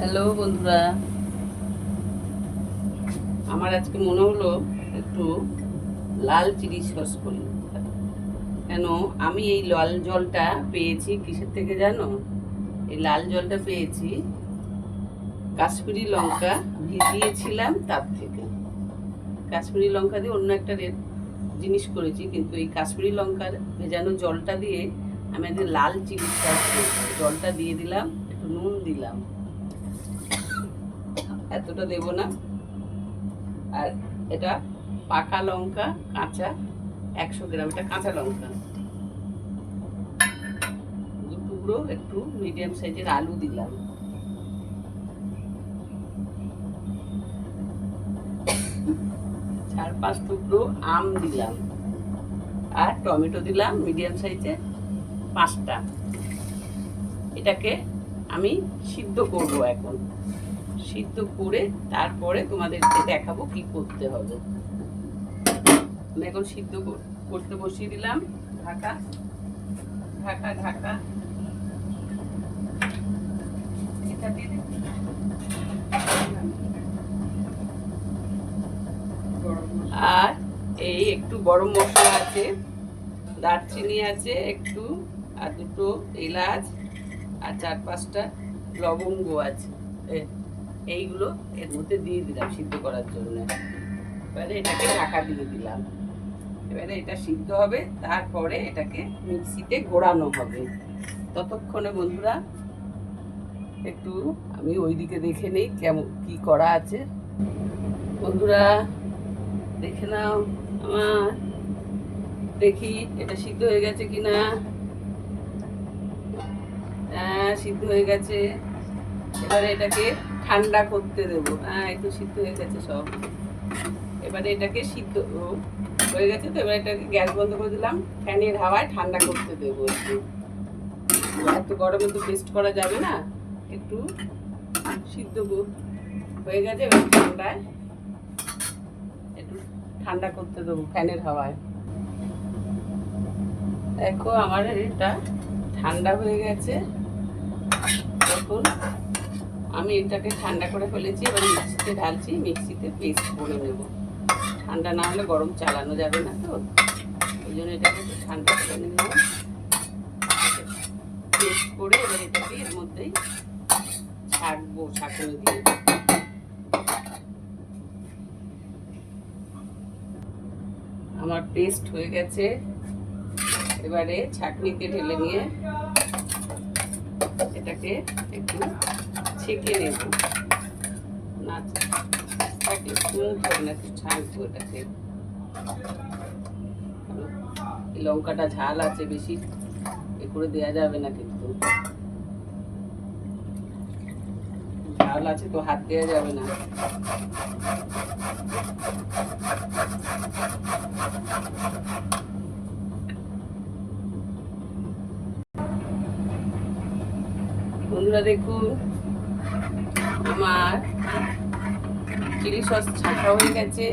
Hello বন্ধুরা, আমার আজকে মনে হলো একটু লাল চিলি সস করি। কেন আমি এই লাল জলটা পেয়েছি কিসের থেকে জানো? এই লাল জলটা পেয়েছি কাশ্মীরি লঙ্কা ভিজিয়েছিলাম তার থেকে। কাশ্মীরি লঙ্কা দিয়ে অন্য একটা জিনিস করেছি, কিন্তু এই কাশ্মীরি লঙ্কার ভেজানো জলটা দিয়ে আমি আজকে লাল চিলি সস করেছি। জলটা দিয়ে দিলাম, একটু নুন দিলাম, এতটা দেবো না। আর এটা পাকা লঙ্কা কাঁচা 100 গ্রাম, এটা কাঁচা লঙ্কা। দু টুকরো একটু মিডিয়াম সাইজের আলু দিলাম, 4-5 টুকরো আম দিলাম, আর টমেটো দিলাম মিডিয়াম সাইজের 5টা। এটাকে আমি সিদ্ধ করব এখন। সিদ্ধ করে তারপরে তোমাদেরকে দেখাবো কি করতে হবে। আমি এখন সিদ্ধ করতে বসিয়ে দিলাম। ঢাকা ঢাকা ঢাকা এটা দিয়ে আর এই একটু গরম মশলা আছে, দারচিনি আছে একটু, আর দুটো এলাচ, আর 4-5টা লবঙ্গ আছে। এইগুলো এর মধ্যে দিয়ে দিলাম সিদ্ধ করার জন্য। এবারে এটাকে ঢাকা দিয়ে দিলাম। এবারে এটা সিদ্ধ হবে, তারপরে এটাকে মিক্সিতে ঘোরানো হবে। ততক্ষণে বন্ধুরা একটু আমি ওইদিকে দেখে নেই কেমন কি করা আছে। বন্ধুরা দেখে নাও, আমার দেখি এটা সিদ্ধ হয়ে গেছে কিনা। হ্যাঁ, সিদ্ধ হয়ে গেছে। এবারে এটাকে ঠান্ডা করতে দেবো। হ্যাঁ, একটু সিদ্ধ হয়ে গেছে সব। এবারে এটাকে সিদ্ধ হয়ে গেছে, তো এবার এটাকে গ্যাস বন্ধ করে দিলাম, ফ্যানের হাওয়ায় ঠান্ডা করতে দেবো। একটু গরমে তো পেস্ট করা যাবে না, একটু সিদ্ধ হয়ে গেছে। এবার ঠান্ডায় একটু ঠান্ডা করতে দেবো ফ্যানের হাওয়ায়। দেখো আমার এটা ঠান্ডা হয়ে গেছে। এখন আমি এটাকে ঠান্ডা করে ফেলেছি, এবার মিক্সিতে ঢালছি, মিক্সিতে পেস্ট করে নেব। ঠান্ডা না হলে গরম চালানো যাবে না, তো ওই জন্য এটাকে একটু ঠান্ডা করে নিলাম। পেস্ট করে এবার এটাকে এর মধ্যেই ছাঁকবো, ছাঁকনি দিয়ে। আমার পেস্ট হয়ে গেছে। এবারে ছাঁকনিতে ঢেলে নিয়ে এটাকে একটু ছেঁকে নেব। না ছাঁকলে স্মুথ হবে না, একটু ছাঁকবো এটাকে। এই লঙ্কাটা ঝাল আছে, বেশি এ করে দেওয়া যাবে না, কিন্তু ঝাল আছে তো হাত দেওয়া যাবে না। বন্ধুরা দেখুন, আমার চিলি সস ছাঁকা হয়ে গেছে।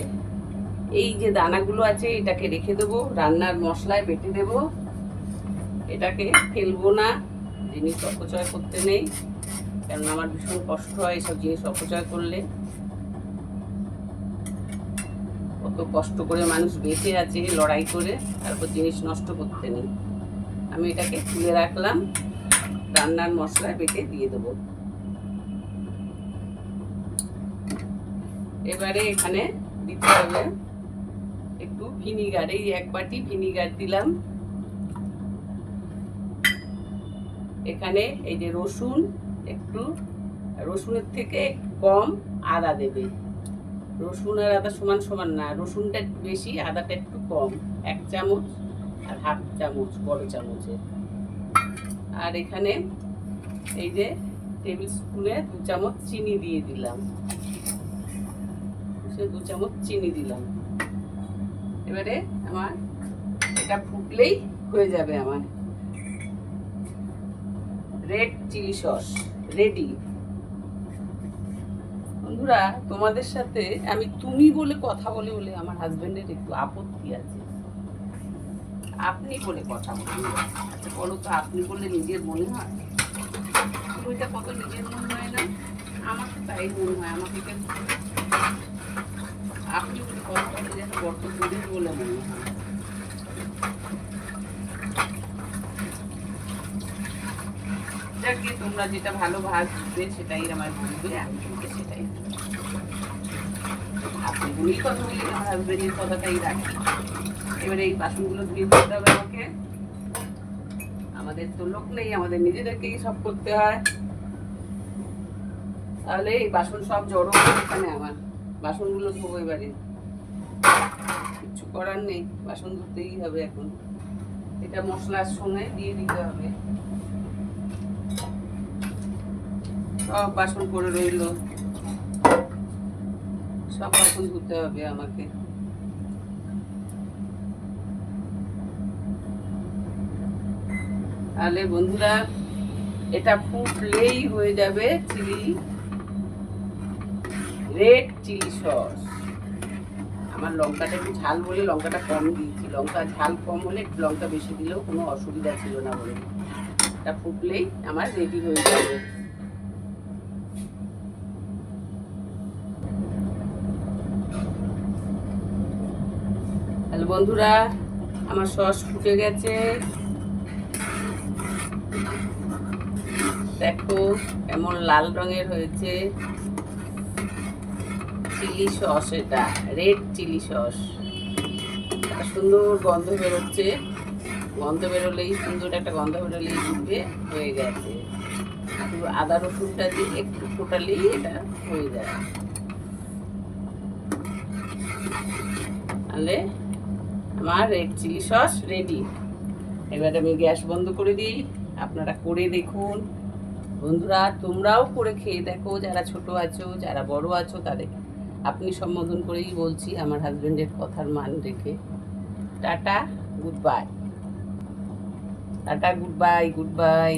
এই যে দানাগুলো আছে এটাকে রেখে দেবো, রান্নার মশলায় বেটে দেবো। এটাকে ফেলবো না, জিনিস অপচয় করতে নেই, কারণ আমার ভীষণ কষ্ট হয় এসব জিনিস অপচয় করলে। কত কষ্ট করে মানুষ বেঁচে আছে লড়াই করে, তারপর জিনিস নষ্ট করতে নেই। আমি এটাকে তুলে রাখলাম, রান্নার মশলায় বেটে দিয়ে দেবো। এবারে এখানে দিতে হবে একটু ভিনিগার। এই 1 বাটি ভিনিগার দিলাম। এখানে এই যে রসুন, একটু রসুনের থেকে কম আদা দেবে। রসুন আর আদা সমান সমান না, রসুনটা একটু বেশি, আদাটা একটু কম, 1 চামচ আর 1/2 চামচ বড় চামচের। আর এখানে এই যে টেবিল স্পুনে 2 চামচ চিনি দিয়ে দিলাম, 2 চামচ চিনি দিলাম। এবারে আমার এটা ফুটলেই হয়ে যাবে আমার রেড চিলি সস রেডি। বন্ধুরা তোমাদের সাথে আমি তুমি বলে কথা বলে বলে আমার হাজবেন্ডের একটু আপত্তি আছে। আপনি বলে কথা বলি, আচ্ছা বলো তো, আপনি বললে নিজের মনে হয়? ওইটা কত নিজের মনে হয় না? তাই মনে হয় আমাকে আপনি কষ্ট যেন বড্ড পুড়ে বলে মনে হয়। যাকে তোমরা যেটা ভালো ভাজবে সেটাই আমার বলবে, আমি কিন্তু সেটাই আপনি উনি কথা বলি আমার হাজবেন্ডের কথাটাই রাখি। এবারে এই বাসনগুলো ধুয়ে দিতে হবে আমাকে। আমাদের তো লোক নেই, আমাদের নিজেদেরকেই সব করতে হয়। তাহলে এই বাসন সব জড়ো এখানে আমার বাসনগুলো ধোবো এবারে, কিছু করার নেই, বাসন ধুতেই হবে এখন। এটা মশলার সঙ্গে দিয়ে দিতে হবে। সব বাসন পড়ে রইল, সব বাসন ধুতে হবে আমাকে। তাহলে বন্ধুরা এটা ফুটলেই হয়ে যাবে রেড চিলি সস। আমার লঙ্কাটা একটু ঝাল বলে লঙ্কাটা কম দিয়েছি, লঙ্কা ঝাল কম হলে একটু লঙ্কা বেশি দিলেও কোনো অসুবিধা ছিল না বলে। এটা ফুটলেই আমার রেডি হয়ে যাবে। তাহলে বন্ধুরা আমার সস ফুটে গেছে, দেখো কেমন লাল রঙের হয়েছে। চিলি সস, এটা রেড চিলি সস, একটা সুন্দর গন্ধ বেরোচ্ছে। গন্ধ বেরোলেই সুন্দর একটা গন্ধ বেরোলেই বুঝবে হয়ে গেছে। শুধু আদা রসুনটা দিয়ে একটু ফোটালেই এটা হয়ে যায়। তাহলে আমার রেড চিলি সস রেডি। এবার আমি গ্যাস বন্ধ করে দিই, আপনারা করে দেখুন বন্ধুরা, তোমরাও করে খেয়ে দেখো। যারা ছোট আছো, যারা বড় আছো, তাদের আপনি সম্বোধন করেই বলছি আমার হাজবেন্ডের কথার মান রেখে। Tata, good bye. Tata, good bye, good bye.